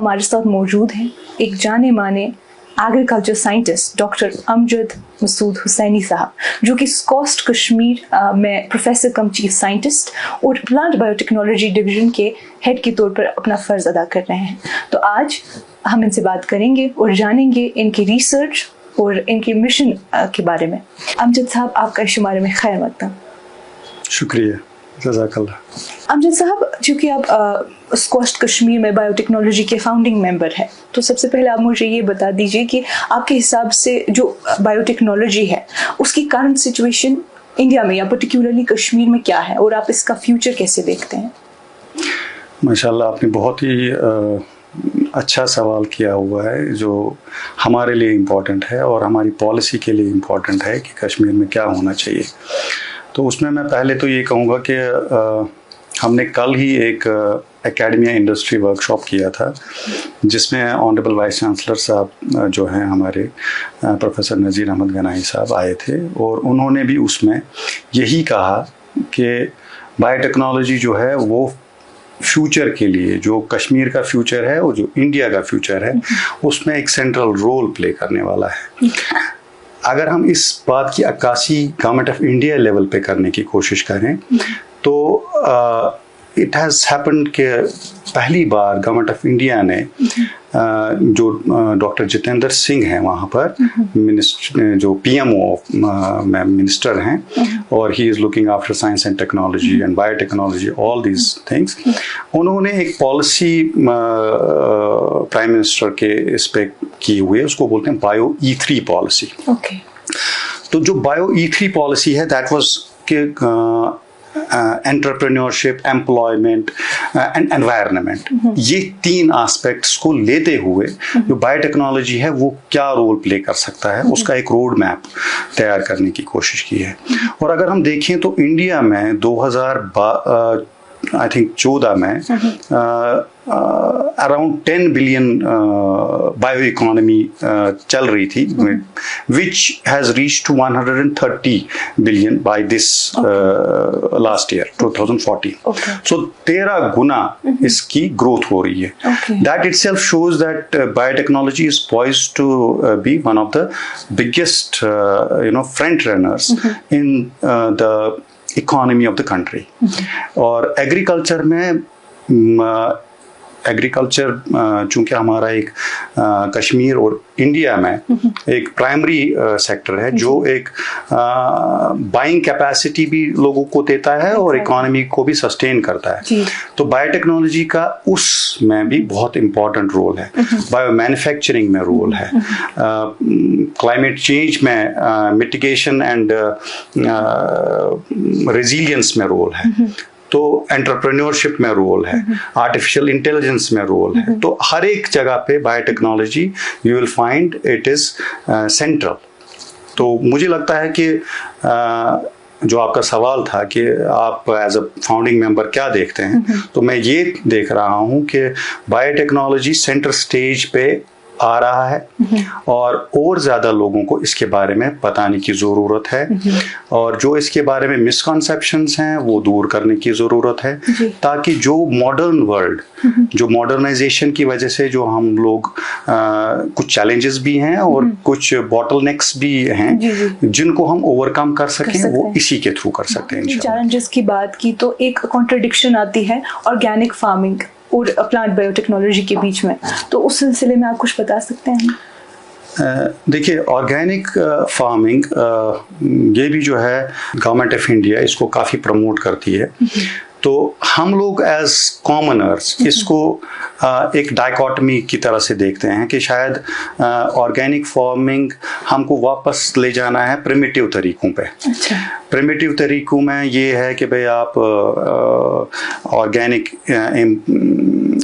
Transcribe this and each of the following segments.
हमारे साथ मौजूद हैं एक जाने माने agriculture scientist doctor Amjad Masood Hussaini sahab, जो कि स्कॉस्ट कश्मीर में प्रोफेसर कम चीफ साइंटिस्ट और प्लांट बायोटेक्नोलॉजी डिवीजन के हेड के तौर पर अपना फ़र्ज अदा कर रहे हैं। तो आज हम इनसे बात करेंगे और जानेंगे इनकी रिसर्च और इनके मिशन के बारे में। अमजद साहब, आपका शुमारे में खैर मकदम। शुक्रिया, जज़ाकल्लाह। अमजद साहब, चूँकि आप स्कॉस्ट कश्मीर में बायोटेक्नोलॉजी के फाउंडिंग मेंबर हैं, तो सबसे पहले आप मुझे ये बता दीजिए कि आपके हिसाब से जो बायोटेक्नोलॉजी है उसकी करंट सिचुएशन इंडिया में या पर्टिकुलरली कश्मीर में क्या है और आप इसका फ्यूचर कैसे देखते हैं? माशाल्लाह, आपने बहुत ही अच्छा सवाल किया हुआ है जो हमारे लिए इम्पोर्टेंट है और हमारी पॉलिसी के लिए इम्पोर्टेंट है कि कश्मीर में क्या होना चाहिए। तो उसमें मैं पहले तो ये कहूँगा कि हमने कल ही एक एकेडमिया इंडस्ट्री वर्कशॉप किया था, जिसमें ऑनरेबल वाइस चांसलर साहब जो हैं हमारे प्रोफेसर नज़ीर अहमद गनाई साहब आए थे, और उन्होंने भी उसमें यही कहा कि बायोटेक्नोलॉजी जो है वो फ्यूचर के लिए, जो कश्मीर का फ्यूचर है और जो इंडिया का फ्यूचर है, उसमें एक सेंट्रल रोल प्ले करने वाला है। अगर हम इस बात की अक्कासी गवर्नमेंट ऑफ इंडिया लेवल पे करने की कोशिश करें तो इट हैज़ हैपेंड कि पहली बार गवर्नमेंट ऑफ इंडिया ने जो डॉक्टर जितेंद्र सिंह हैं वहाँ पर मिनिस्टर, जो पीएमओ में मिनिस्टर हैं, और he is looking after science and technology and biotechnology, all these things. उन्होंने एक पॉलिसी प्राइम मिनिस्टर के इस पे की हुई है, उसको बोलते हैं बायो E3 पॉलिसी। तो जो बायो E3 पॉलिसी है, दैट वाज के एंटरप्रेन्योरशिप, एम्प्लॉयमेंट एंड एनवायरनमेंट, ये तीन एस्पेक्ट्स को लेते हुए जो बायोटेक्नोलॉजी है वो क्या रोल प्ले कर सकता है, उसका एक रोड मैप तैयार करने की कोशिश की है। और अगर हम देखें तो इंडिया में 2014 में अराउंड 10 बिलियन बायो इकोनॉमी चल रही थी, which has reached to 130 billion by this last year 2014। So 13 गुना इसकी ग्रोथ हो रही है। That itself shows that biotechnology is poised to be one of the biggest front runners in the economy of the country. और agriculture में agriculture चूँकि हमारा एक कश्मीर और इंडिया में एक प्राइमरी सेक्टर है, जो एक बाइंग कैपेसिटी भी लोगों को देता है और इकोनॉमी को भी सस्टेन करता है। तो बायोटेक्नोलॉजी का उसमें भी बहुत इम्पोर्टेंट रोल है, बायो मैन्युफैक्चरिंग में रोल है, क्लाइमेट चेंज में मिटिगेशन एंड रेजिलियंस में रोल है, तो एंटरप्रेन्योरशिप में रोल है, आर्टिफिशियल इंटेलिजेंस में रोल है। तो हर एक जगह पे biotechnology you will find it is central. तो मुझे लगता है कि जो आपका सवाल था कि आप एज अ फाउंडिंग मेंबर क्या देखते हैं, तो मैं ये देख रहा हूँ कि बायोटेक्नोलॉजी सेंटर स्टेज पे आ रहा है और ज़्यादा लोगों को इसके बारे में बताने की ज़रूरत है, और जो इसके बारे में मिसकॉन्सेप्शंस हैं वो दूर करने की ज़रूरत है, ताकि जो मॉडर्न वर्ल्ड, जो मॉडर्नाइजेशन की वजह से जो हम लोग कुछ चैलेंजेस भी हैं और कुछ बॉटलनेक्स भी हैं जिनको हम ओवरकम कर सकें, वो इसी के थ्रू कर सकते हैं। चैलेंजेस की बात की तो एक कॉन्ट्रडिक्शन आती है ऑर्गेनिक फार्मिंग और प्लांट बायोटेक्नोलॉजी के बीच में, तो उस सिलसिले में आप कुछ बता सकते हैं? देखिए, ऑर्गेनिक फार्मिंग ये भी जो है गवर्नमेंट ऑफ इंडिया इसको काफ़ी प्रमोट करती है। तो हम लोग एज कॉमनर्स इसको एक डायकॉटमी की तरह से देखते हैं कि शायद ऑर्गेनिक फार्मिंग हमको वापस ले जाना है प्रिमिटिव तरीकों पे। प्रिमिटिव तरीकों में ये है कि भाई आप ऑर्गेनिक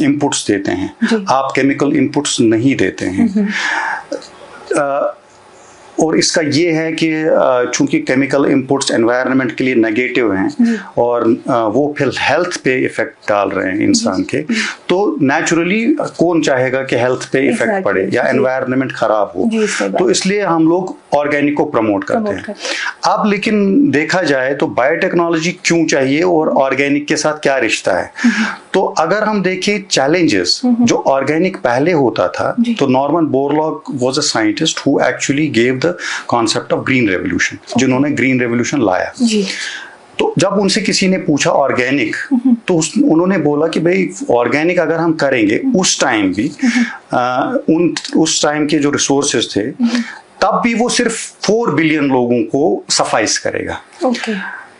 इनपुट्स देते हैं, आप केमिकल इनपुट्स नहीं देते हैं। और इसका ये है कि चूंकि केमिकल इनपुट्स एनवायरनमेंट के लिए नेगेटिव हैं और वो फिर हेल्थ पे इफेक्ट डाल रहे हैं इंसान के, तो नेचुरली कौन चाहेगा कि हेल्थ पे इफेक्ट पड़े या एनवायरनमेंट खराब हो, तो इसलिए हम लोग ऑर्गेनिक को प्रमोट करते हैं। अब लेकिन देखा जाए तो बायोटेक्नोलॉजी क्यों चाहिए और ऑर्गेनिक के साथ क्या रिश्ता है, तो अगर हम देखें चैलेंजेस, जो ऑर्गेनिक पहले होता था, तो Norman Borlaug was a scientist who actually gave the concept of green revolution, जिन्होंने ग्रीन रेवोल्यूशन लाया। तो जब उनसे किसी ने पूछा ऑर्गेनिक, तो उन्होंने बोला कि भाई ऑर्गेनिक अगर हम करेंगे उस टाइम भी उस टाइम के जो रिसोर्सेज थे तब भी वो सिर्फ 4 बिलियन लोगों को सफाइस करेगा।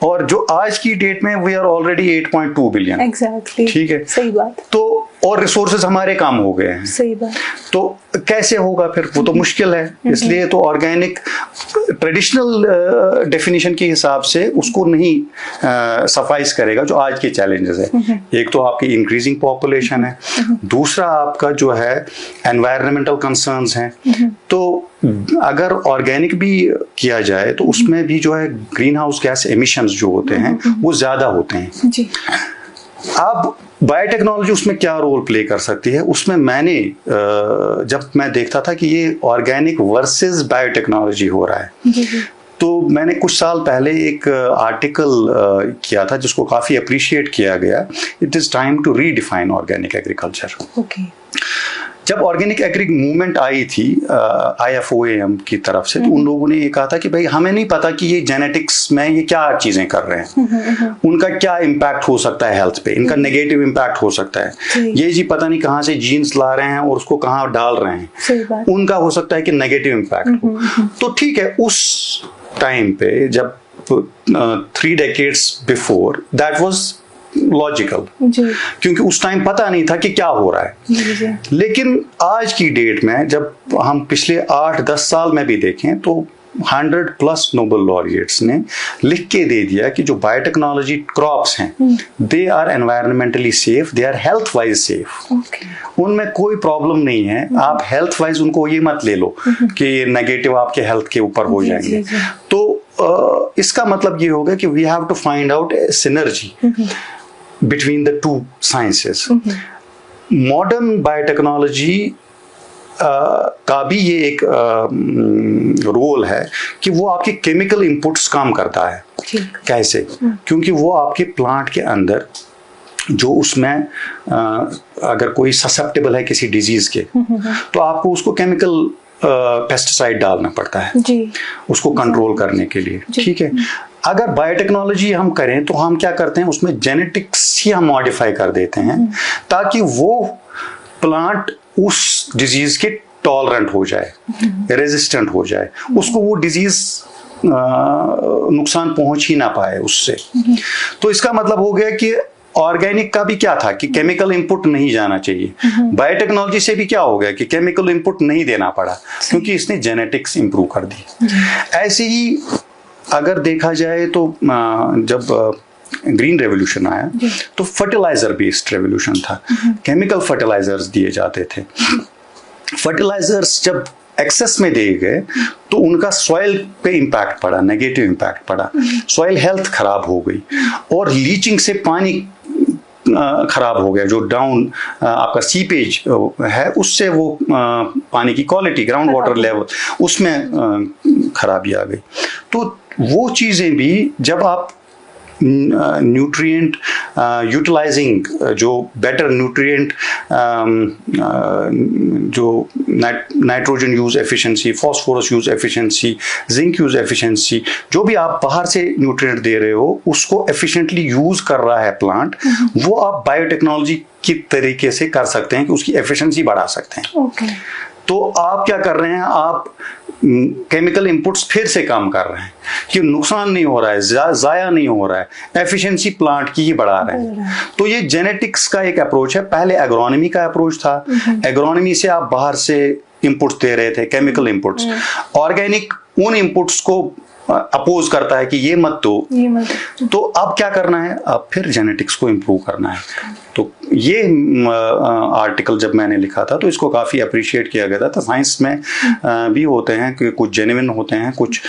और जो आज की डेट में we are already 8.2 billion. Exactly, ठीक है, सही बात। तो और रिसोर्सेज हमारे कम हो गए हैं। सही बात। तो कैसे होगा फिर, वो तो मुश्किल है। इसलिए तो ऑर्गेनिक ट्रेडिशनल डेफिनेशन के हिसाब से उसको नहीं सफाइस करेगा जो आज के चैलेंजेस है। एक तो आपकी इंक्रीजिंग पॉपुलेशन है, दूसरा आपका जो है एनवायरमेंटल कंसर्न्स हैं। तो अगर ऑर्गेनिक भी किया जाए तो उसमें भी जो है ग्रीन हाउस गैस एमिशंस जो होते हैं वो ज्यादा होते हैं जी। अब बायोटेक्नोलॉजी उसमें क्या रोल प्ले कर सकती है, उसमें मैंने जब मैं देखता था कि ये ऑर्गेनिक वर्सेस बायोटेक्नोलॉजी हो रहा है, तो मैंने कुछ साल पहले एक आर्टिकल किया था जिसको काफी अप्रिशिएट किया गया, it is time to redefine organic agriculture. जब ऑर्गेनिक एग्री मूवमेंट आई थी IFOAM की तरफ से, तो उन लोगों ने ये कहा था कि भाई हमें नहीं पता कि ये जेनेटिक्स में ये क्या चीजें कर रहे हैं, उनका क्या इम्पैक्ट हो सकता है हेल्थ पे, इनका नेगेटिव इम्पैक्ट हो सकता है, ये जी पता नहीं कहाँ से जीन्स ला रहे हैं और उसको कहाँ डाल रहे हैं, उनका हो सकता है कि नेगेटिव इम्पैक्ट हो। तो ठीक है, उस टाइम पे जब 3 decades before that was logical, क्योंकि उस टाइम पता नहीं था कि क्या हो रहा है। लेकिन आज की डेट में जब हम पिछले 8-10 साल में भी देखें तो 100+ नोबेल लॉरिएट्स ने लिख के दे दिया कि जो बायोटेक्नोलॉजी क्रॉप्स हैं they are environmentally safe, they are health wise safe, उनमें कोई प्रॉब्लम नहीं है। आप हेल्थ वाइज उनको ये मत ले लो कि नेगेटिव आपके हेल्थ के ऊपर हो जाएंगे। तो इसका मतलब ये होगा कि we have to find out synergy between the two sciences. Modern biotechnology का भी ये एक रोल है कि वो आपके केमिकल इनपुट्स काम करता है। कैसे? क्योंकि वो आपके प्लांट के अंदर जो उसमें अगर कोई ससेप्टेबल है किसी डिजीज के, तो आपको उसको केमिकल पेस्टिसाइड डालना पड़ता है जी, उसको कंट्रोल करने के लिए। ठीक है, अगर बायोटेक्नोलॉजी हम करें तो हम क्या करते हैं, उसमें जेनेटिक्स ही हम मॉडिफाई कर देते हैं ताकि वो प्लांट उस डिजीज के टॉलरेंट हो जाए, रेजिस्टेंट हो जाए, उसको वो डिजीज नुकसान पहुंच ही ना पाए उससे। तो इसका मतलब हो गया कि ऑर्गेनिक का भी क्या था कि केमिकल इनपुट नहीं जाना चाहिए। बायोटेक्नोलॉजी से भी क्या हो गया कि केमिकल इनपुट नहीं देना पड़ा क्योंकि इसने जेनेटिक्स इंप्रूव कर दी। ऐसे ही अगर देखा जाए तो जब ग्रीन रेवोल्यूशन आया तो फर्टिलाइजर बेस्ड रेवोल्यूशन था, केमिकल फर्टिलाइजर्स दिए जाते थे। फर्टिलाइजर्स जब एक्सेस में दिए गए तो उनका सॉइल पे इम्पैक्ट पड़ा, नेगेटिव इम्पैक्ट पड़ा, सॉइल हेल्थ खराब हो गई और लीचिंग से पानी खराब हो गया, जो डाउन आपका सीपेज है उससे वो पानी की क्वालिटी, ग्राउंड वाटर लेवल उसमें खराबी आ गई। तो वो चीजें भी जब आप न्यूट्रिएंट यूटिलाइजिंग, जो बेटर न्यूट्रिएंट जो nitrogen use efficiency, phosphorus use efficiency, zinc use efficiency, जो भी आप बाहर से न्यूट्रिएंट दे रहे हो उसको एफिशिएंटली यूज कर रहा है प्लांट, वो आप बायोटेक्नोलॉजी की तरीके से कर सकते हैं कि उसकी एफिशिएंसी बढ़ा सकते हैं। तो आप क्या कर रहे हैं, आप केमिकल इनपुट्स फिर से कम कर रहे हैं कि नुकसान नहीं हो रहा है, जाया नहीं हो रहा है, एफिशिएंसी प्लांट की ही बढ़ा रहे हैं। तो ये जेनेटिक्स का एक अप्रोच है। पहले एग्रोनॉमी का अप्रोच था, एग्रोनॉमी से आप बाहर से इनपुट्स दे रहे थे, केमिकल इनपुट्स। ऑर्गेनिक उन इनपुट्स को अपोज करता है कि ये मत दो। तो अब क्या करना है, अब फिर जेनेटिक्स को इम्प्रूव करना है। तो ये आर्टिकल जब मैंने लिखा था तो इसको काफ़ी अप्रिशिएट किया गया था। तो साइंस में भी होते हैं कि कुछ जेन्युइन होते हैं, कुछ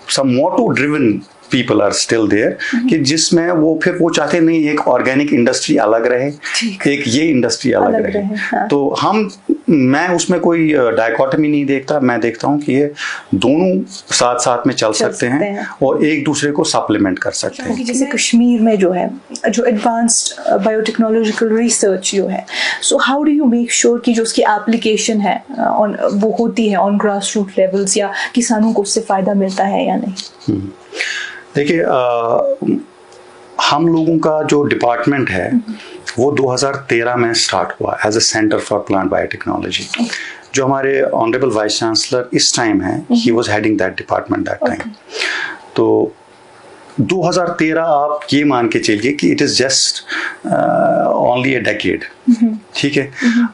some motto driven people are still there कि जिसमें वो चाहते नहीं एक ऑर्गेनिक इंडस्ट्री अलग रहे, एक ये इंडस्ट्री अलग रहे। हाँ। तो हम मैं उसमें कोई डायकोटमी नहीं देखता, मैं देखता हूँ कि ये दोनों साथ साथ में चल सकते हैं और एक दूसरे को सप्लीमेंट कर सकते हैं। जैसे कश्मीर में जो है, जो एडवांस्ड बायोटेक्नोलॉजिकल रिसर्च जो है, so how do you make sure कि जो उसकी एप्लीकेशन है वो होती है ऑन ग्रास रूट लेवल्स, या किसानों को उससे फ़ायदा मिलता है या नहीं? देखिए, हम लोगों का जो डिपार्टमेंट है वो 2013 में स्टार्ट हुआ as a centre for plant biotechnology. जो हमारे ऑनरेबल वाइस चांसलर इस टाइम है, he was heading that department that time. तो 2013 आप ये मान के चलिए कि it is just only a decade, ठीक है।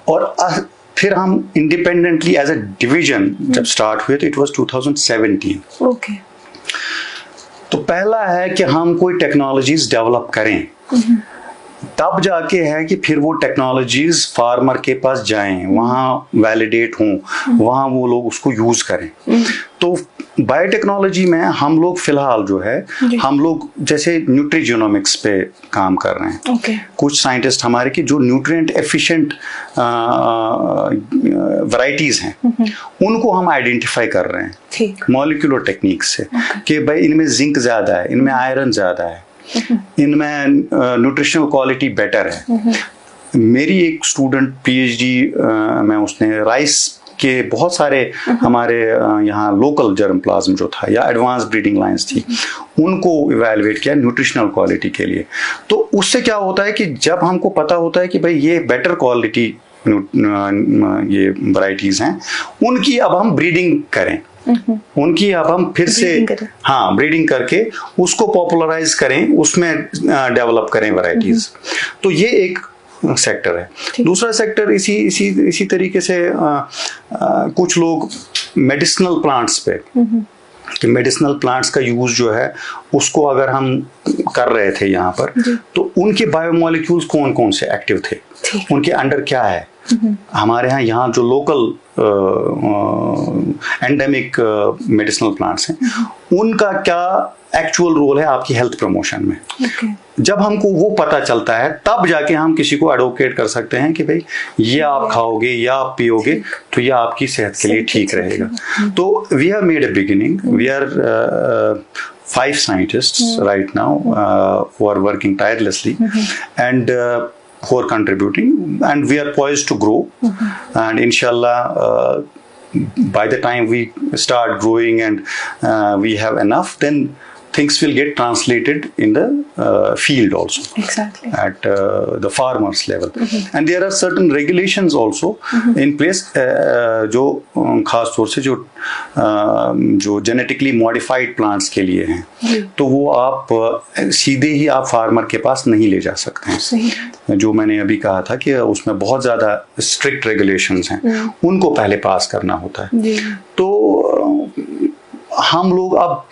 और फिर हम इंडिपेंडेंटली एज ए डिवीजन जब स्टार्ट हुए तो इट वाज 2017। ओके। तो पहला है कि हम कोई टेक्नोलॉजीज डेवलप करें, तब जाके है कि फिर वो टेक्नोलॉजीज फार्मर के पास जाएं, वहाँ वैलिडेट हों, वहाँ वो लोग उसको यूज करें। तो बायोटेक्नोलॉजी में हम लोग फिलहाल जो है, हम लोग जैसे न्यूट्रीजिनोमिक्स पे काम कर रहे हैं। Okay. कुछ साइंटिस्ट हमारे की जो न्यूट्रिएंट एफिशिएंट वैरायटीज हैं, उनको हम आइडेंटिफाई कर रहे हैं मॉलिक्यूलर टेक्निक से, कि भाई इनमें जिंक ज्यादा है, इनमें आयरन ज्यादा है, इनमें न्यूट्रिशनल क्वालिटी बेटर है। मेरी एक स्टूडेंट पीएचडी में उसने राइस के बहुत सारे हमारे यहाँ लोकल जर्मप्लाज्म जो था या एडवांस ब्रीडिंग लाइंस थी, उनको इवैल्यूएट किया न्यूट्रिशनल क्वालिटी के लिए। तो उससे क्या होता है कि जब हमको पता होता है कि भाई ये बेटर क्वालिटी ये वैरायटीज हैं, उनकी अब हम ब्रीडिंग करें, उनकी अब हम फिर से ब्रीडिंग करके उसको पॉपुलराइज करें, उसमें डेवलप करें वैरायटीज। तो ये एक सेक्टर है। दूसरा सेक्टर इसी तरीके से कुछ लोग मेडिसिनल प्लांट्स पे, कि मेडिसिनल प्लांट्स का यूज जो है उसको अगर हम कर रहे थे यहाँ पर, तो उनके बायोमोलिक्यूल्स कौन कौन से एक्टिव थे, उनके अंडर क्या है। हमारे यहाँ जो लोकल एंडेमिक मेडिसिनल प्लांट्स हैं, उनका क्या एक्चुअल रोल है आपकी हेल्थ प्रमोशन में। जब हमको वो पता चलता है, तब जाके हम किसी को एडवोकेट कर सकते हैं कि भाई ये आप खाओगे या आप पियोगे तो ये आपकी सेहत के लिए ठीक रहेगा। तो we have made a beginning, we are 5 scientists right now who are working tirelessly and who are contributing, and we are poised to grow, and inshallah by the time we start growing and we have enough, then things will get translated in the field also. Exactly. At the farmers level. And there are certain regulations also in place, जो खास तौर से जो genetically modified plants के लिए हैं, तो वो आप सीधे ही आप फार्मर के पास नहीं ले जा सकते हैं। जो मैंने अभी कहा था कि उसमें बहुत ज़्यादा स्ट्रिक्ट रेगुलेशंस हैं, उनको पहले पास करना होता है। तो हम लोग अब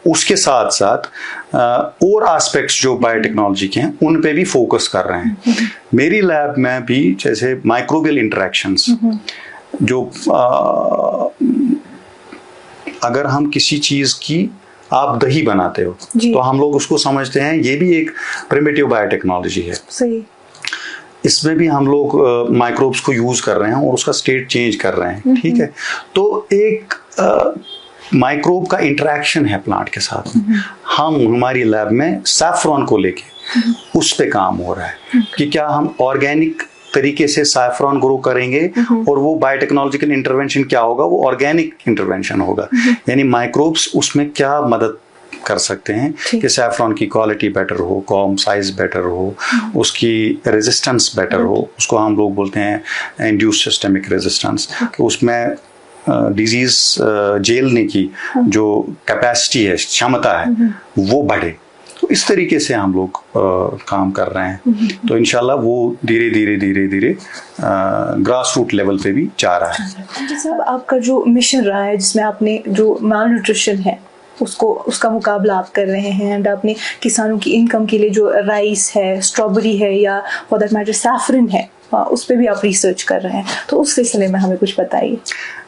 उसके साथ साथ और एस्पेक्ट्स जो बायोटेक्नोलॉजी के हैं, उन पे भी फोकस कर रहे हैं। मेरी लैब में भी जैसे माइक्रोबियल इंटरेक्शंस, जो अगर हम किसी चीज की आप दही बनाते हो तो हम लोग उसको समझते हैं ये भी एक प्रिमिटिव बायोटेक्नोलॉजी है। सही। इसमें भी हम लोग माइक्रोब्स को यूज कर रहे हैं और उसका स्टेट चेंज कर रहे हैं, ठीक है। तो एक माइक्रोब का इंटरेक्शन है प्लांट के साथ। हम हमारी लैब में सैफ्रॉन को लेके उस पे काम हो रहा है कि क्या हम ऑर्गेनिक तरीके से सैफ्रॉन ग्रो करेंगे और वो बायोटेक्नोलॉजिकल इंटरवेंशन क्या होगा, वो ऑर्गेनिक इंटरवेंशन होगा। यानी माइक्रोब्स उसमें क्या मदद कर सकते हैं कि सैफ्रॉन की क्वालिटी बेटर हो, कॉम साइज बेटर हो, उसकी रेजिस्टेंस बेटर हो। उसको हम लोग बोलते हैं इंड्यूस्ड सिस्टेमिक रेजिस्टेंस। उसमें डिजीज झेलने की जो कैपेसिटी है, क्षमता है, वो बढ़े। तो इस तरीके से हम लोग काम कर रहे हैं। तो इंशाल्लाह वो धीरे धीरे ग्रास रूट लेवल पे भी जा रहा है। जैसे आपका जो मिशन रहा है, जिसमें आपने जो माल न्यूट्रिशन है उसका मुकाबला आप कर रहे हैं, एंड आपने किसानों की इनकम के लिए जो राइस है, स्ट्रॉबेरी है, या फॉर दैट मैटर सैफरन है, उस पर भी आप रिसर्च कर रहे हैं। तो उस सिलसिले में हमें कुछ बताइए।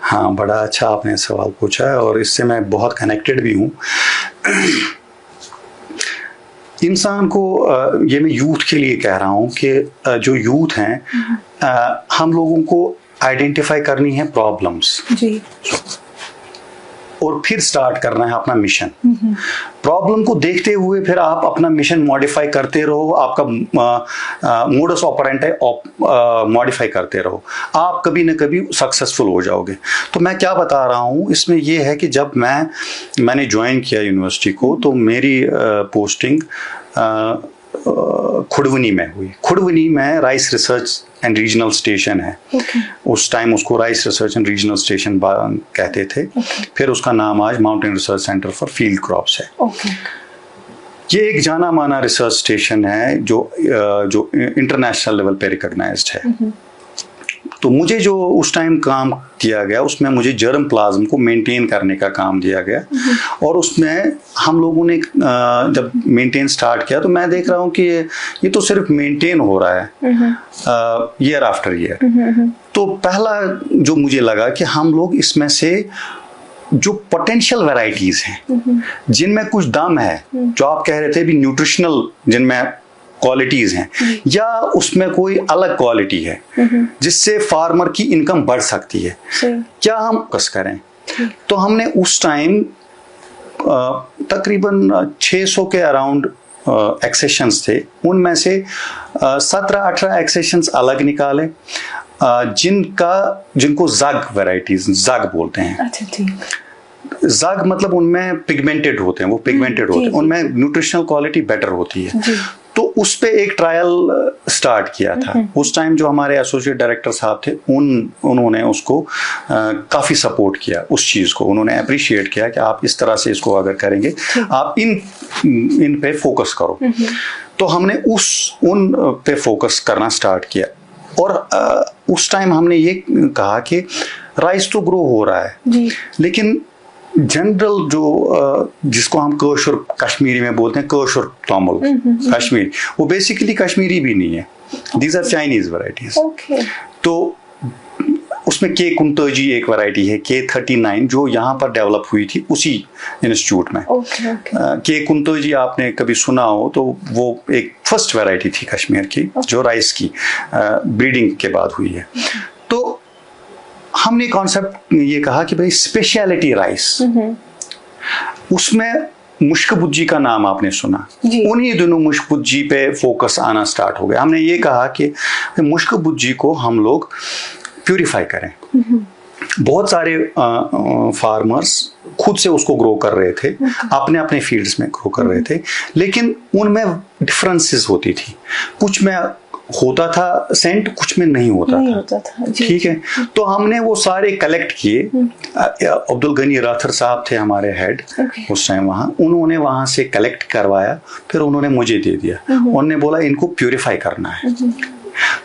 हाँ, बड़ा अच्छा आपने सवाल पूछा है और इससे मैं बहुत कनेक्टेड भी हूँ। इंसान को ये मैं यूथ के लिए कह रहा हूँ कि जो यूथ हैं, हम लोगों को आइडेंटिफाई करनी है प्रॉब्लम्स जी, और फिर स्टार्ट करना है अपना मिशन। प्रॉब्लम को देखते हुए फिर आप अपना मिशन मॉडिफाई करते रहो, आपका मोडस ऑपरेंडी मॉडिफाई करते रहो, आप कभी ना कभी सक्सेसफुल हो जाओगे। तो मैं क्या बता रहा हूँ इसमें ये है कि जब मैंने ज्वाइन किया यूनिवर्सिटी को, तो मेरी पोस्टिंग खुड़वनी में हुई। खुड़वनी में rice research and regional station है। उस टाइम उसको rice research and regional station कहते थे। फिर उसका नाम आज mountain research centre for field crops है। ये एक जाना माना रिसर्च स्टेशन है जो इंटरनेशनल लेवल पे रिकॉग्नाइज्ड है। तो मुझे जो उस टाइम काम दिया गया, उसमें मुझे जर्म प्लाज्म को मेंटेन करने का काम दिया गया। और उसमें हम लोगों ने जब मेंटेन स्टार्ट किया, तो मैं देख रहा हूँ कि ये तो सिर्फ मेंटेन हो रहा है ईयर आफ्टर ईयर। तो पहला जो मुझे लगा कि हम लोग इसमें से जो पोटेंशियल वैरायटीज हैं, जिनमें कुछ दम है, जो आप कह रहे थे भी न्यूट्रिशनल जिनमें क्वालिटीज हैं, या उसमें कोई अलग क्वालिटी है जिससे फार्मर की इनकम बढ़ सकती है, क्या हम फोकस करें। तो हमने उस टाइम तकरीबन 600 के अराउंड एक्सेशंस थे। उनमें से 17-18 एक्सेशंस अलग निकाले, जिनको जग वैरायटीज जग बोलते हैं। अच्छा, ठीक। जग मतलब उनमें पिगमेंटेड होते हैं, वो पिगमेंटेड होते हैं, उनमें न्यूट्रिशनल क्वालिटी बेटर होती है। तो उस पे एक ट्रायल स्टार्ट किया था। उस टाइम जो हमारे एसोसिएट डायरेक्टर साहब थे, उन्होंने उसको काफी सपोर्ट किया, उस चीज को उन्होंने अप्रिशिएट किया कि आप इस तरह से इसको अगर करेंगे, आप इन पे फोकस करो। तो हमने उन पे फोकस करना स्टार्ट किया। और उस टाइम हमने ये कहा कि राइस तो ग्रो हो रहा है, लेकिन जनरल जो जिसको हम कोशुर कश्मीरी में बोलते हैं, कोशुर तोमुल कश्मीरी, वो बेसिकली कश्मीरी भी नहीं है, दीज आर चाइनीज वैरायटीज। तो उसमें के कुंतोजी एक वैरायटी है, K39, जो यहाँ पर डेवलप हुई थी उसी इंस्टीट्यूट में। के कुंतोजी आपने कभी सुना हो तो वो एक फर्स्ट वैरायटी थी कश्मीर की, जो राइस की ब्रीडिंग के बाद हुई है। तो हमने कॉन्सेप्ट ये कहा कि भाई स्पेशलिटी राइस, उसमें मुश्कबुज्जी का नाम आपने सुना, उन्हीं दिनों मुश्कबुज्जी पे फोकस आना स्टार्ट हो गया। हमने ये कहा कि मुश्कबुज्जी को हम लोग प्यूरिफाई करें। बहुत सारे फार्मर्स खुद से उसको ग्रो कर रहे थे, अपने अपने फील्ड्स में ग्रो कर रहे थे, लेकिन उनमें डिफरेंसेस होती थी। कुछ में होता था सेंट, कुछ में नहीं होता था। ठीक है। तो हमने वो सारे कलेक्ट किए। अब्दुल गनी राथर साहब थे हमारे हेड उस टाइम वहाँ, उन्होंने वहाँ से कलेक्ट करवाया, फिर उन्होंने मुझे दे दिया। उन्होंने बोला इनको प्यूरिफाई करना है।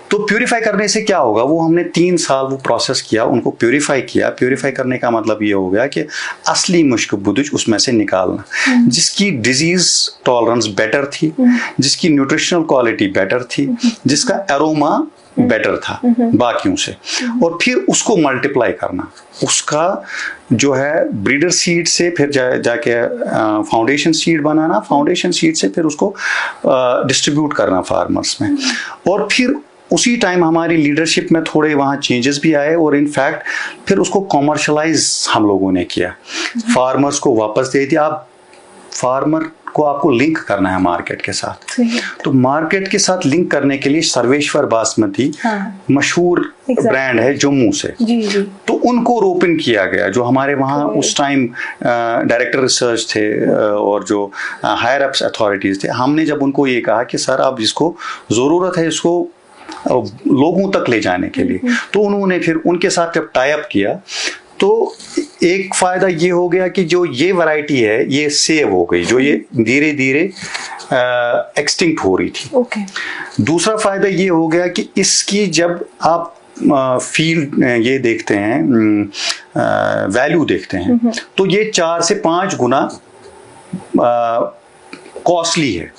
तो प्यूरिफाई करने से क्या होगा, वो हमने 3 साल वो प्रोसेस किया, उनको प्यूरिफाई किया। प्यूरिफाई करने का मतलब ये हो गया कि असली मुश्कबुद्ध उसमें से निकालना, जिसकी डिजीज टॉलरेंस बेटर थी, जिसकी न्यूट्रिशनल क्वालिटी बेटर थी, जिसका एरोमा बेटर था बाकियों से, और फिर उसको मल्टीप्लाई करना, उसका जो है ब्रीडर सीड से फिर जाके फाउंडेशन सीड बनाना, फाउंडेशन सीड से फिर उसको डिस्ट्रीब्यूट करना फार्मर्स में। और फिर उसी टाइम हमारी लीडरशिप में थोड़े वहाँ चेंजेस भी आए, और इनफैक्ट फिर उसको कॉमर्शलाइज हम लोगों ने किया, फार्मर्स को वापस दे दिया। आप फार्मर को आपको लिंक करना है मार्केट के साथ, तो मार्केट के साथ लिंक करने के लिए सर्वेश्वर बासमती मशहूर ब्रांड है जम्मू से, तो उनको रोपन किया गया, जो हमारे वहाँ उस टाइम डायरेक्टर रिसर्च थे और जो हायर अप्स अथॉरिटीज थे। हमने जब उनको ये कहा कि सर अब इसको ज़रूरत है इसको लोगों तक ले जाने के लिए, तो उन्होंने फिर उनके साथ जब टाई अप किया, तो एक फायदा ये हो गया कि जो ये वैरायटी है ये सेव हो गई, जो ये धीरे धीरे एक्सटिंक्ट हो रही थी। दूसरा फायदा ये हो गया कि इसकी जब आप फील्ड ये देखते हैं, वैल्यू देखते हैं, तो ये 4 से 5 गुना कॉस्टली है।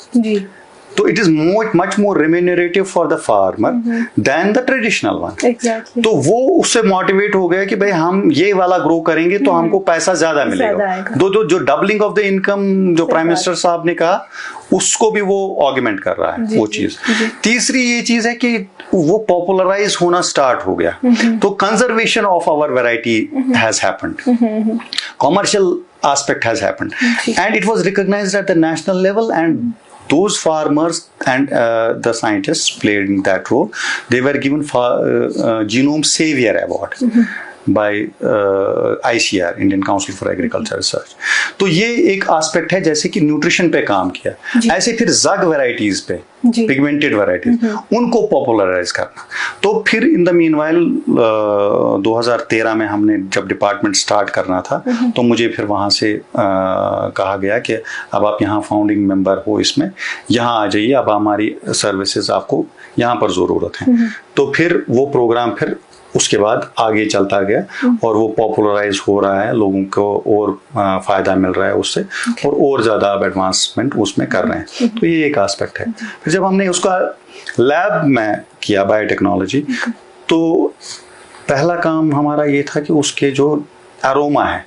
तो it is much more remunerative for the farmer than the traditional one. Exactly. तो वो उससे मोटिवेट हो गया कि भाई हम ये वाला ग्रो करेंगे तो हमको पैसा ज्यादा मिलेगा। जो डबलिंग ऑफ द इनकम जो प्राइम मिनिस्टर साहब ने कहा उसको भी वो ऑर्गुमेंट कर रहा है वो चीज। तीसरी ये चीज है कि वो पॉपुलराइज होना स्टार्ट हो गया, तो conservation of our variety has happened, commercial aspect has happened, and it was recognized at the national level, and those farmers and the scientists played in that role. They were given Genome Savior Award by ICR, Indian Council for Agriculture Research. तो ये एक aspect है, जैसे कि nutrition पे काम किया, ऐसे फिर जग वैरायटीज पे, पिगमेंटेड वैरायटीज, उनको पॉपुलराइज करना। तो फिर इन द मीनवाइल 2013 में हमने जब डिपार्टमेंट स्टार्ट करना था, तो मुझे फिर वहाँ से कहा गया कि अब आप यहाँ फाउंडिंग मेंबर हो, इसमें यहाँ आ जाइए, अब हमारी सर्विसेज आपको यहाँ पर ज़रूरत है। तो फिर वो प्रोग्राम फिर उसके बाद आगे चलता गया और वो पॉपुलराइज हो रहा है, लोगों को और फायदा मिल रहा है उससे, और ज़्यादा अब एडवांसमेंट उसमें कर रहे हैं। तो ये एक एस्पेक्ट है। फिर जब हमने उसका लैब में किया बायोटेक्नोलॉजी, तो पहला काम हमारा ये था कि उसके जो अरोमा है,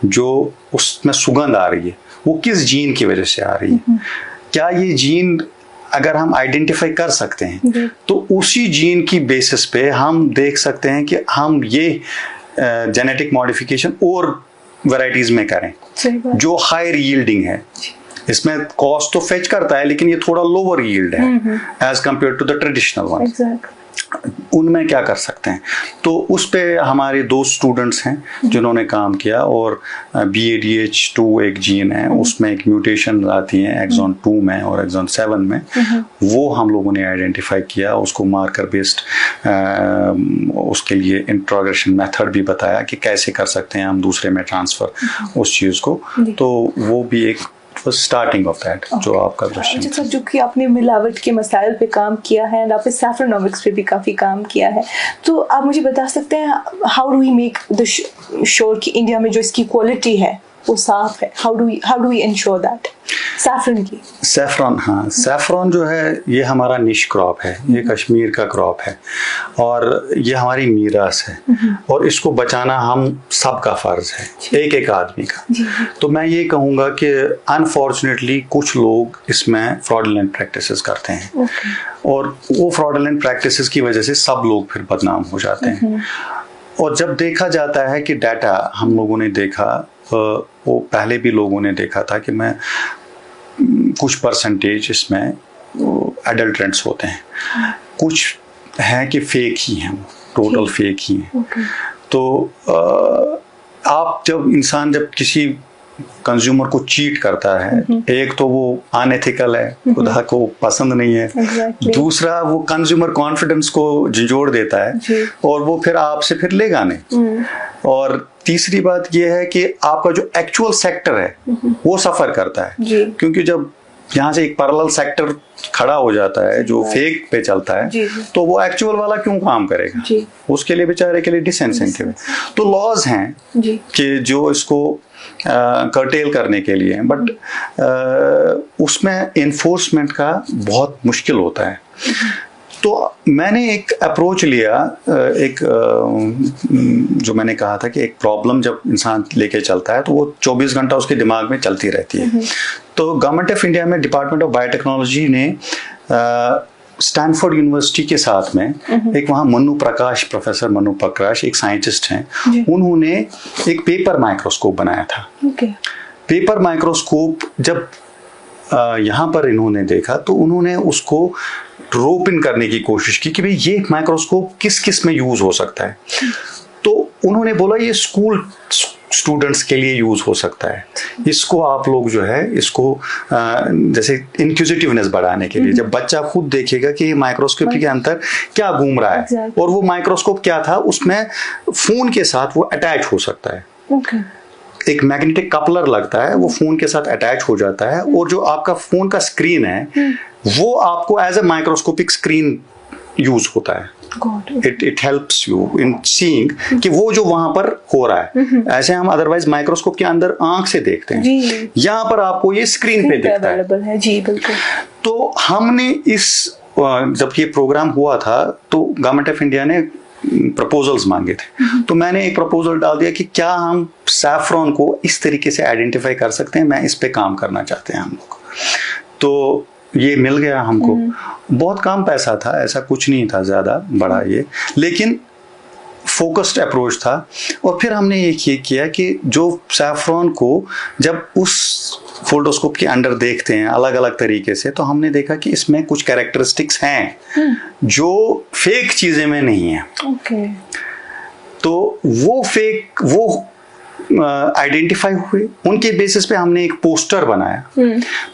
जो उसमें सुगंध आ रही है, वो किस जीन की वजह से आ रही है, क्या ये जीन अगर हम आइडेंटिफाई कर सकते हैं तो उसी जीन की बेसिस पे हम देख सकते हैं कि हम ये जेनेटिक मॉडिफिकेशन और वैरायटीज में करें जो हायर यील्डिंग है। इसमें कॉस्ट तो फेच करता है, लेकिन ये थोड़ा लोअर यील्ड है as compare to the traditional one. उनमें क्या कर सकते हैं, तो उस पे हमारे 2 स्टूडेंट्स हैं जिन्होंने काम किया, और BADH2 एक जीन है, उसमें एक म्यूटेशन आती है एक्सॉन 2 में और एक्सॉन 7 में, वो हम लोगों ने आइडेंटिफाई किया, उसको मार्कर बेस्ड उसके लिए इंट्रोग्रेशन मेथड भी बताया कि कैसे कर सकते हैं हम दूसरे में ट्रांसफर उस चीज़ को। तो वो भी एक स्टार्टिंग ऑफ दैट जो आपका क्वेश्चन। अच्छा, जो कि आपने मिलावट के मसाइल पे काम किया है, और आपने सैफ्रोनॉमिक्स पे भी काफ़ी काम किया है, तो आप मुझे बता सकते हैं how do we make the sure कि इंडिया में जो इसकी क्वालिटी है वो साफ है? How do we ensure that? Saffron की सैफरन, हाँ, सैफरन जो है ये हमारा निश क्रॉप है, ये कश्मीर का क्रॉप है और ये हमारी मीरास है, और इसको बचाना हम सबका फर्ज है, एक एक आदमी का। तो मैं ये कहूँगा कि अनफॉर्चुनेटली कुछ लोग इसमें फ्रॉडलेंट प्रैक्टिसेस करते हैं, और वो फ्रॉडलेंट प्रैक्टिसेस की वजह से सब लोग फिर बदनाम हो जाते हैं। और जब देखा जाता है कि डाटा हम लोगों ने देखा, वो पहले भी लोगों ने देखा था कि मैं कुछ परसेंटेज इसमें एडल्ट्रेंट्स होते हैं, कुछ हैं कि फेक ही हैं, टोटल फेक ही हैं। तो आप जब इंसान जब किसी कंज्यूमर को चीट करता है, एक तो वो अनएथिकल है, खुदा को पसंद नहीं है, दूसरा वो कंज्यूमर कॉन्फिडेंस को झिझोड़ देता है और वो फिर आपसे फिर लेगा नहीं, और तीसरी बात ये है कि आपका जो एक्चुअल सेक्टर है वो सफर करता है, क्योंकि जब यहाँ से एक पैरेलल सेक्टर खड़ा हो जाता है जो फेक पे चलता है, तो वो एक्चुअल वाला क्यों काम करेगा, उसके लिए बेचारे के लिए डिसइंसेंटिव है। तो लॉज हैं कि जो इसको कर्टेल करने के लिए, बट उसमें इन्फोर्समेंट का बहुत मुश्किल होता है। तो मैंने एक अप्रोच लिया, एक जो मैंने कहा था कि एक प्रॉब्लम जब इंसान लेके चलता है तो वो 24 घंटा उसके दिमाग में चलती रहती है। तो गवर्नमेंट ऑफ इंडिया में डिपार्टमेंट ऑफ बायोटेक्नोलॉजी ने स्टैनफोर्ड यूनिवर्सिटी के साथ में एक वहाँ प्रोफेसर मनु प्रकाश एक साइंटिस्ट हैं, उन्होंने एक पेपर माइक्रोस्कोप बनाया था। पेपर माइक्रोस्कोप जब यहाँ पर इन्होंने देखा तो उन्होंने उसको रोप इन करने की कोशिश की कि भाई ये माइक्रोस्कोप किस किस में यूज हो सकता है। तो उन्होंने बोला ये स्कूल स्टूडेंट्स के लिए यूज हो सकता है, इसको आप लोग जो है इसको जैसे इंक्विजिटिवनेस बढ़ाने के लिए, जब बच्चा खुद देखेगा कि माइक्रोस्कोप के अंदर क्या घूम रहा है, और वो माइक्रोस्कोप क्या था, उसमें फोन के साथ वो अटैच हो सकता है, एक मैग्नेटिक कपलर लगता है, वो फोन के साथ अटैच हो जाता है, और जो आपका फोन का स्क्रीन है वो आपको as a microscopic screen use होता है। It helps you in seeing कि वो जो वहां पर हो रहा है, ऐसे हम अदरवाइज माइक्रोस्कोप के अंदर आंख से देखते हैं, यहाँ पर आपको ये स्क्रीन पे दिखता है। जी बिल्कुल। तो हमने जब ये प्रोग्राम हुआ था तो गवर्नमेंट ऑफ इंडिया ने प्रपोजल्स मांगे थे, तो मैंने एक प्रपोजल डाल दिया कि क्या हम सैफरॉन को इस तरीके से आइडेंटिफाई कर सकते हैं, मैं इस पे काम करना चाहते हैं हम लोग। तो ये मिल गया हमको, बहुत कम पैसा था, ऐसा कुछ नहीं था ज़्यादा बड़ा ये, लेकिन फोकस्ड अप्रोच था। और फिर हमने ये किया कि जो सैफरॉन को जब उस फोल्डोस्कोप के अंदर देखते हैं अलग अलग तरीके से, तो हमने देखा कि इसमें कुछ कैरेक्टरिस्टिक्स हैं जो फेक चीजें में नहीं है। तो वो आइडेंटिफाई हुए, उनके बेसिस पे हमने एक पोस्टर बनाया।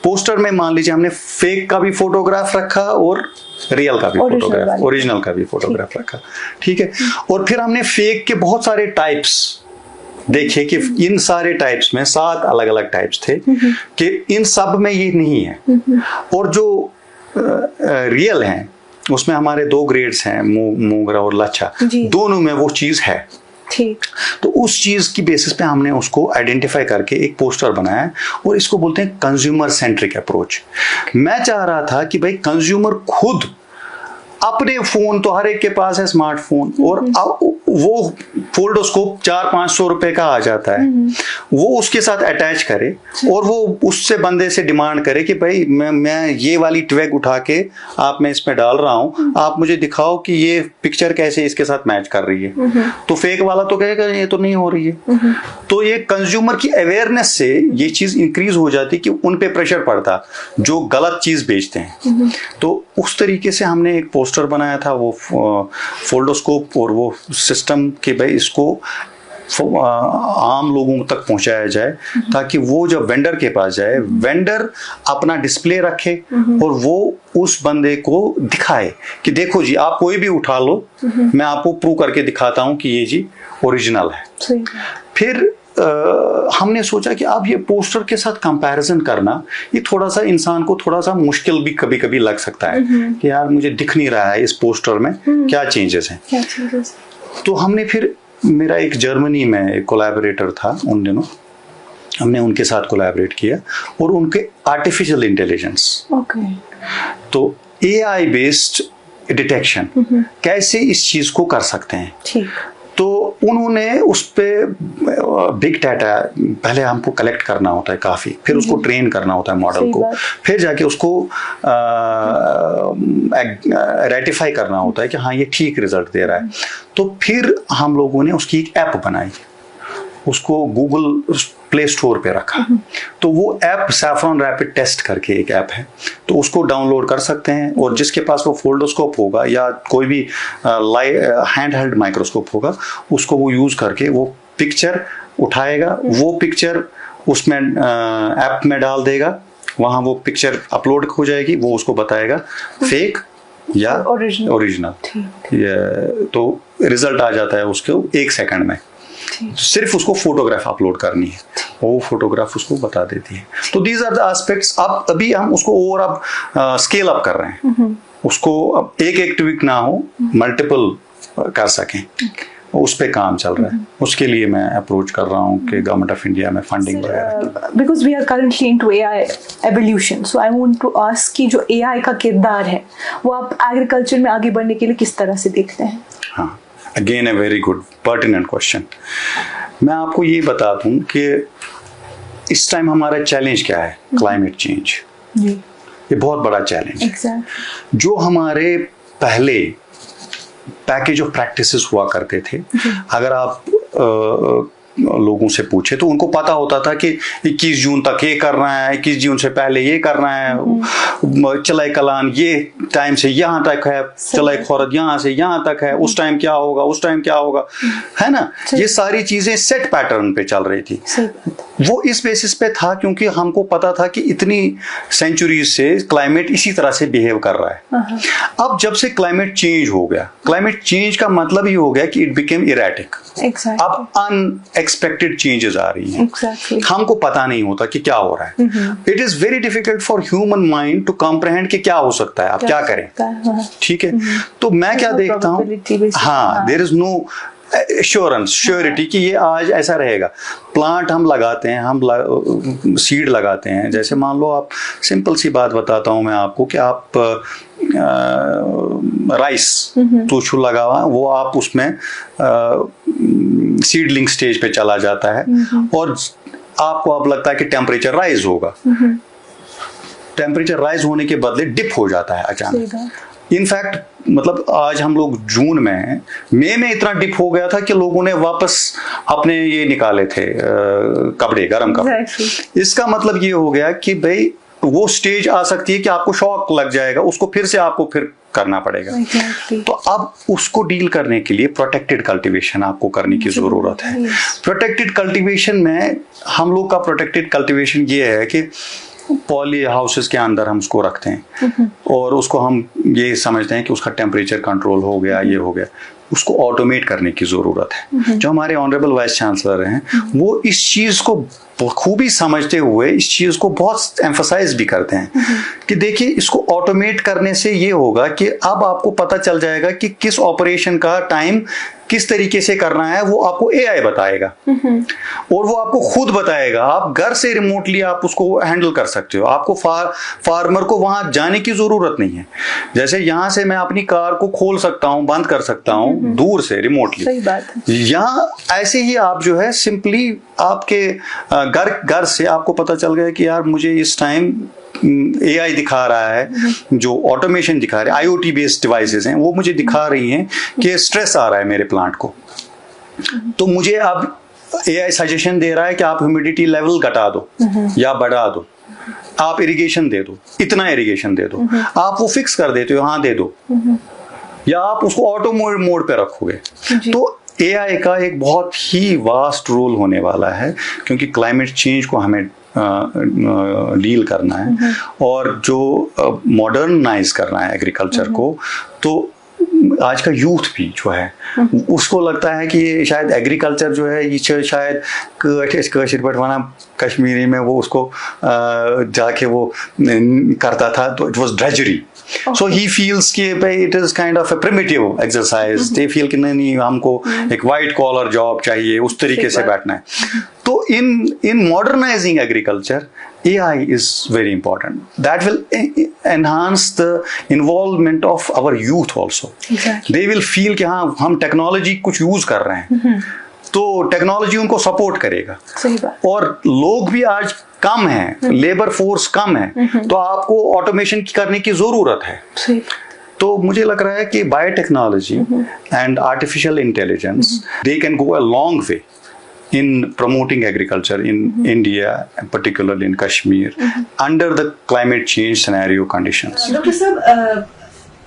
पोस्टर में मान लीजिए हमने फेक का भी फोटोग्राफ रखा और रियल का भी फोटोग्राफ, ओरिजिनल का भी फोटोग्राफ रखा, ठीक है। और फिर हमने फेक के बहुत सारे टाइप्स देखे कि इन सारे टाइप्स में 7 अलग अलग टाइप्स थे कि इन सब में ये नहीं है। और जो रियल हैं उसमें हमारे 2 ग्रेड्स हैं, मोगरा और लच्छा, दोनों में वो चीज है। ठीक। तो उस चीज की बेसिस पे हमने उसको आइडेंटिफाई करके एक पोस्टर बनाया, और इसको बोलते हैं कंज्यूमर सेंट्रिक अप्रोच। मैं चाह रहा था कि भाई कंज्यूमर खुद अपने फोन, तो हर एक के पास है स्मार्टफोन, और वो फोल्डोस्कोप 400-500 रुपए का आ जाता है, वो उसके साथ अटैच करे और वो उससे बंदे से डिमांड करे कि भाई मैं ये वाली ट्वैग उठा के आप मैं इसमें डाल रहा हूं, आप मुझे दिखाओ कि ये पिक्चर कैसे इसके साथ मैच कर रही है। तो फेक वाला तो कहेगा ये तो नहीं हो रही है। तो ये कंज्यूमर की अवेयरनेस से ये चीज इंक्रीज हो जाती कि उन पे प्रेशर पड़ता जो गलत चीज बेचते हैं। तो उस तरीके से हमने एक पोस्टर बनाया था, वो फोल्डोस्कोप और वो सिस्टम के भाई इसको आम लोगों तक पहुंचाया जाए, ताकि वो जब वेंडर के पास जाए, वेंडर अपना डिस्प्ले रखे और वो उस बंदे को दिखाए कि देखो जी आप कोई भी उठा लो, मैं आपको प्रूव करके दिखाता हूं कि ये जी ओरिजिनल है। फिर हमने सोचा कि अब ये पोस्टर के साथ कंपैरिजन करना ये थोड़ा सा इंसान को थोड़ा सा मुश्किल भी कभी कभी लग सकता है कि यार मुझे दिख नहीं रहा है इस पोस्टर में क्या चेंजेस हैं। तो हमने फिर, मेरा एक जर्मनी में एक कोलैबोरेटर था उन दिनों, हमने उनके साथ कोलैबोरेट किया और उनके आर्टिफिशियल इंटेलिजेंस, तो AI बेस्ड डिटेक्शन कैसे इस चीज को कर सकते हैं। ठीक। तो उन्होंने उस पे बिग डाटा पहले हमको कलेक्ट करना होता है काफी, फिर उसको ट्रेन करना होता है मॉडल को, फिर जाके उसको रेटिफाई करना होता है कि हाँ ये ठीक रिजल्ट दे रहा है। तो फिर हम लोगों ने उसकी एक ऐप बनाई, उसको गूगल प्ले स्टोर पे रखा। तो वो ऐप सैफरॉन रैपिड टेस्ट करके एक ऐप है, तो उसको डाउनलोड कर सकते हैं, और जिसके पास वो फोल्डोस्कोप होगा या कोई भी हैंड हेल्ड माइक्रोस्कोप होगा, उसको वो यूज करके वो पिक्चर उठाएगा, वो पिक्चर उसमें ऐप में डाल देगा, वहां वो पिक्चर अपलोड हो जाएगी, वो उसको बताएगा फेक या ओरिजिनल। तो रिजल्ट आ जाता है उसको 1 सेकंड में, सिर्फ उसको फोटोग्राफ अपलोड करनी है, वो फोटोग्राफ उसको बता देती है। तो दीज आर द एस्पेक्ट्स। अब अभी हम उसको और अब स्केल अप कर रहे हैं, उसको अब एक ट्वीक ना हो, मल्टीपल कर सकें, उस पे काम चल रहा है। उसके लिए मैं अप्रोच कर रहा हूँ कि गवर्नमेंट ऑफ इंडिया में फंडिंग वगैरह। Because we are currently into AI evolution, so I want to ask कि जो AI का किरदार है वो आप एग्रीकल्चर में आगे बढ़ने के लिए किस तरह से देखते हैं? हाँ, again a very good pertinent question. मैं आपको ये बता दूं कि इस टाइम हमारा चैलेंज क्या है, क्लाइमेट चेंज। ये बहुत बड़ा चैलेंज है। जो हमारे पहले पैकेज ऑफ प्रैक्टिसेस हुआ करते थे, अगर आप लोगों से पूछे तो उनको पता होता था कि 21 जून तक ये करना है, 21 जून से पहले ये करना है, चलाई कलान ये टाइम से यहाँ तक है, चलाई खौरत यहाँ से यहाँ तक है, उस टाइम क्या होगा, उस टाइम क्या होगा, है ना। ये सारी चीजें सेट पैटर्न पे चल रही थी। वो इस बेसिस पे था क्योंकि हमको पता था कि इतनी सेंचुरीज से क्लाइमेट इसी तरह से बिहेव कर रहा है। अब जब से क्लाइमेट चेंज हो गया, क्लाइमेट चेंज का मतलब ही हो गया कि इट बिकेम इरेटिक। अब अनएक्सपेक्टेड चेंजेस आ रही हैं, हमको पता नहीं होता कि क्या हो रहा है। It is very difficult for human mind to comprehend कि क्या हो सकता है, अब क्या करें। ठीक है, तो मैं क्या देखता हूँ, हाँ, there is no assurance, surety कि ये आज ऐसा रहेगा। प्लांट हम लगाते हैं, हम सीड लगाते हैं, जैसे मान लो आप, सिंपल सी बात बताता हूँ मैं आपको कि आप राइस तूशु लगा हुआ, वो आप उसमें सीडलिंग स्टेज पे चला जाता है और आपको अब लगता है कि टेम्परेचर राइज होगा, टेम्परेचर राइज होने के बदले डिप हो जाता है अचानक। इनफैक्ट मतलब आज हम लोग जून में हैं, मई में इतना डिप हो गया था कि लोगों ने वापस अपने ये निकाले थे कपड़े, गर्म कपड़े। इसका मतलब ये हो गया कि भाई वो स्टेज आ सकती है कि आपको शॉक लग जाएगा, उसको फिर से आपको फिर करना पड़ेगा। तो अब उसको डील करने के लिए प्रोटेक्टेड कल्टीवेशन आपको करने की जरूरत है। प्रोटेक्टेड कल्टीवेशन में हम लोग का प्रोटेक्टेड कल्टीवेशन ये है कि पॉली हाउसेस के अंदर हम उसको रखते हैं और उसको हम ये समझते हैं कि उसका टेम्परेचर कंट्रोल हो गया, ये हो गया, उसको ऑटोमेट करने की जरूरत है। जो हमारे ऑनरेबल वाइस चांसलर हैं वो इस चीज को खूबी समझते हुए इस चीज को बहुत एम्फसाइज भी करते हैं कि देखिए इसको ऑटोमेट करने से ये होगा कि अब आपको पता चल जाएगा कि किस ऑपरेशन का टाइम किस तरीके से करना है, वो आपको एआई बताएगा और वो आपको खुद बताएगा। आप घर से रिमोटली आप उसको हैंडल कर सकते हो, आपको फार्मर को वहां जाने की जरूरत नहीं है। जैसे यहां से मैं अपनी कार को खोल सकता हूं, बंद कर सकता हूं दूर से रिमोटली। सही बात है। यहाँ ऐसे ही आप जो है सिंपली आपके घर से आपको पता चल गया कि यार मुझे इस टाइम एआई दिखा रहा है, जो ऑटोमेशन दिखा रहा है, आईओटी बेस्ड डिवाइसेस हैं, वो मुझे दिखा रही हैं कि स्ट्रेस आ रहा है मेरे प्लांट को। तो मुझे अब एआई सजेशन दे रहा है कि आप ह्यूमिडिटी लेवल घटा दो या बढ़ा दो, आप इरिगेशन दे दो, इतना इरिगेशन दे दो, आप वो फिक्स कर देते हो, हाँ दे दो, या आप उसको ऑटो मोड पे रखोगे। तो एआई का एक बहुत ही वास्ट रोल होने वाला है, क्योंकि क्लाइमेट चेंज को हमें डील करना है और जो मॉडर्नाइज करना है एग्रीकल्चर को। तो आज का यूथ भी जो है उसको लगता है कि ये शायद एग्रीकल्चर जो है ये शायद कशिर पट वना कश्मीरी में वो उसको जाके वो करता था, तो it was drudgery. So he feels कि भाई it is kind of a primitive exercise. They feel कि नहीं हमको एक white collar job चाहिए, उस तरीके से बैठना है। तो in modernizing agriculture, AI is very important. That will enhance the involvement of our youth also. Exactly. They will feel कि हाँ हम टेक्नोलॉजी कुछ यूज कर रहे हैं, तो टेक्नोलॉजी उनको सपोर्ट करेगा। सही बात। और लोग भी आज कम है, लेबर फोर्स कम है, तो आपको ऑटोमेशन करने की जरूरत है। सही। तो मुझे लग रहा है कि biotechnology and artificial intelligence they can go a long way in promoting agriculture in India, particularly in Kashmir, under the climate change scenario conditions. Doctor साहब,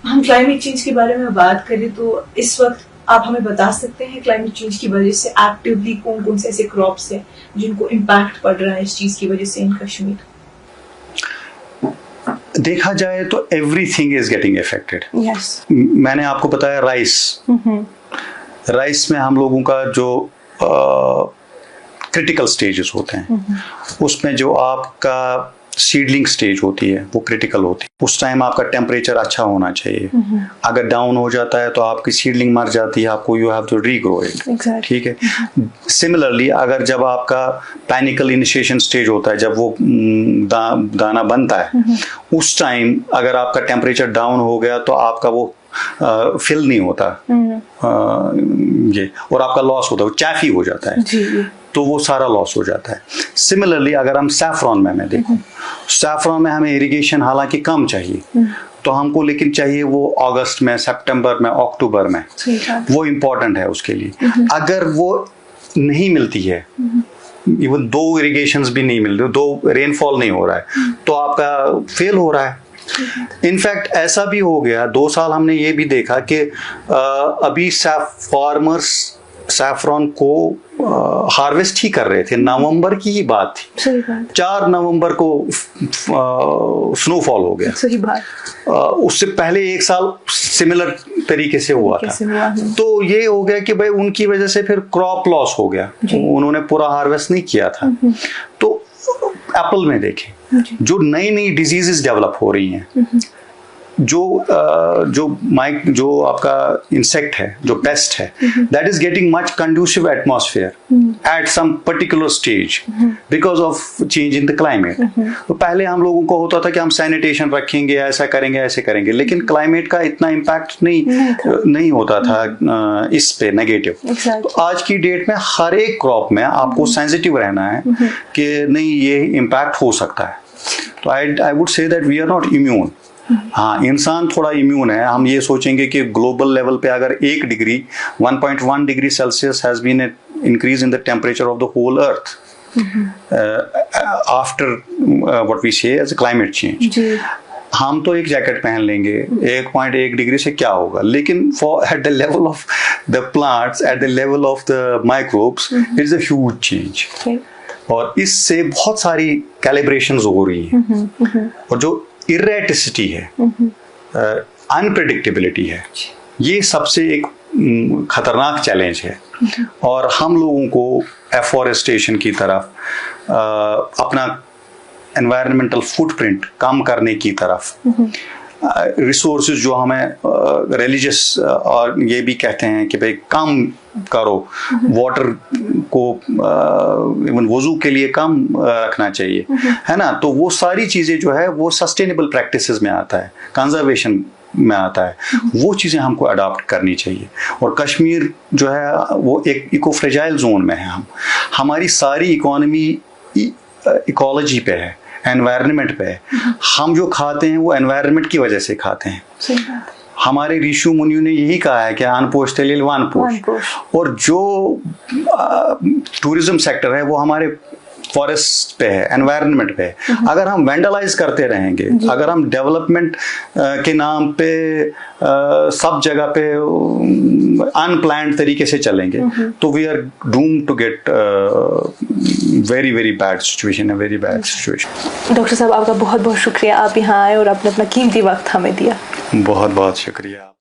हम क्लाइमेट चेंज के बारे में बात करें तो इस वक्त आप हमें बता सकते हैं क्लाइमेट चेंज की वजह से एक्टिवली कौन कौन से ऐसे क्रॉप्स हैं जिनको इम्पैक्ट पड़ रहा है इस चीज की वजह से इन कश्मीर? देखा जाए तो everything is getting affected. Yes. मैंने आपको बताया राइस में हम लोगों का जो क्रिटिकल स्टेजेस होते हैं, उसमें जो आपका सीडलिंग स्टेज होती है वो क्रिटिकल होती है। उस टाइम आपका टेम्परेचर अच्छा होना चाहिए। अगर डाउन हो जाता है तो आपकी सीडलिंग मर जाती है, आपको you have to regrow it. ठीक है। सिमिलरली अगर जब आपका पैनिकल इनिशिएशन स्टेज होता है, जब वो दाना बनता है, उस टाइम अगर आपका टेम्परेचर डाउन हो गया तो आपका वो फिल नहीं होता ये, और आपका लॉस होता है, वो चैफी हो जाता है जी। तो वो सारा लॉस हो जाता है। सिमिलरली अगर हम सैफरॉन में मैं देखूं, सैफरॉन में हमें इरिगेशन हालांकि कम चाहिए, तो हमको लेकिन चाहिए वो अगस्त में, सितंबर में, अक्टूबर में, वो इम्पोर्टेंट है उसके लिए। अगर वो नहीं मिलती है, इवन 2 इरिगेशंस भी नहीं मिल रहे, 2 रेनफॉल नहीं हो रहा है, तो आपका फेल हो रहा है। इनफैक्ट ऐसा भी हो गया, 2 साल हमने ये भी देखा कि अभी फार्मर्स सैफरॉन को हार्वेस्ट ही कर रहे थे, नवंबर की ही बात थी। सही बात। 4 नवंबर को स्नोफॉल हो गया। सही बात। उससे पहले 1 साल सिमिलर तरीके से हुआ था। तो ये हो गया कि भाई उनकी वजह से फिर क्रॉप लॉस हो गया, उन्होंने पूरा हार्वेस्ट नहीं किया था। तो एप्पल में देखें, जो नई नई डिजीजेस डेवलप हो रही हैं, जो आपका इंसेक्ट है, जो पेस्ट है, that is getting much conducive atmosphere at some particular stage because of change in the climate. तो पहले हम लोगों को होता था कि हम सैनिटेशन रखेंगे, ऐसा करेंगे, ऐसे करेंगे, लेकिन क्लाइमेट का इतना इम्पैक्ट नहीं होता था इस पे नेगेटिव। तो आज की डेट में हर एक क्रॉप में आपको सेंसिटिव रहना है कि नहीं, ये इम्पैक्ट हो सकता है। तो I would say that we are not immune. हाँ, इंसान थोड़ा इम्यून है। हम ये सोचेंगे कि ग्लोबल लेवल पे अगर 1 degree Celsius has been increase in the temperature of the whole earth after what we say as climate change, हम तो एक जैकेट पहन लेंगे, 1.1 डिग्री से क्या होगा, लेकिन for at the level of the plants, at the level of the microbes, it is a huge change. और इससे बहुत सारी कैलिब्रेशंस हो रही हैं। और जो इरेटिसिटी है, अनप्रेडिक्टेबिलिटी है, ये सबसे एक खतरनाक चैलेंज है। और हम लोगों को एफॉरेस्टेशन की तरफ, अपना एनवायरमेंटल फुटप्रिंट कम करने की तरफ, रिसोर्सेज जो हमें रिलीजियस और ये भी कहते हैं कि भाई कम करो, वाटर को इवन वजू के लिए कम रखना चाहिए, है ना। तो वो सारी चीज़ें जो है वो सस्टेनेबल प्रैक्टिसेस में आता है, कंजर्वेशन में आता है, वो चीज़ें हमको अडॉप्ट करनी चाहिए। और कश्मीर जो है वो एक इको फ्रेजाइल जोन में है। हमारी सारी इकोनॉमी इकोलॉजी पे है, एनवायरनमेंट पे है। हम जो खाते हैं वो एनवायरनमेंट की वजह से खाते हैं। हमारे ऋषि मुनियों ने यही कहा है कि अनपोष तेलिल वानपोष। और जो टूरिज्म सेक्टर है वो हमारे फॉरेस्ट पे है, एनवायरनमेंट पे है। अगर हम वेंडलाइज करते रहेंगे, अगर हम डेवलपमेंट के नाम पे सब जगह पे अनप्लान्ड तरीके से चलेंगे, तो we are doomed to get very very bad situation, very bad situation. Doctor साहब, आपका बहुत बहुत शुक्रिया, आप यहाँ आए और आपने अपना कीमती वक्त हमें दिया। बहुत बहुत शुक्रिया।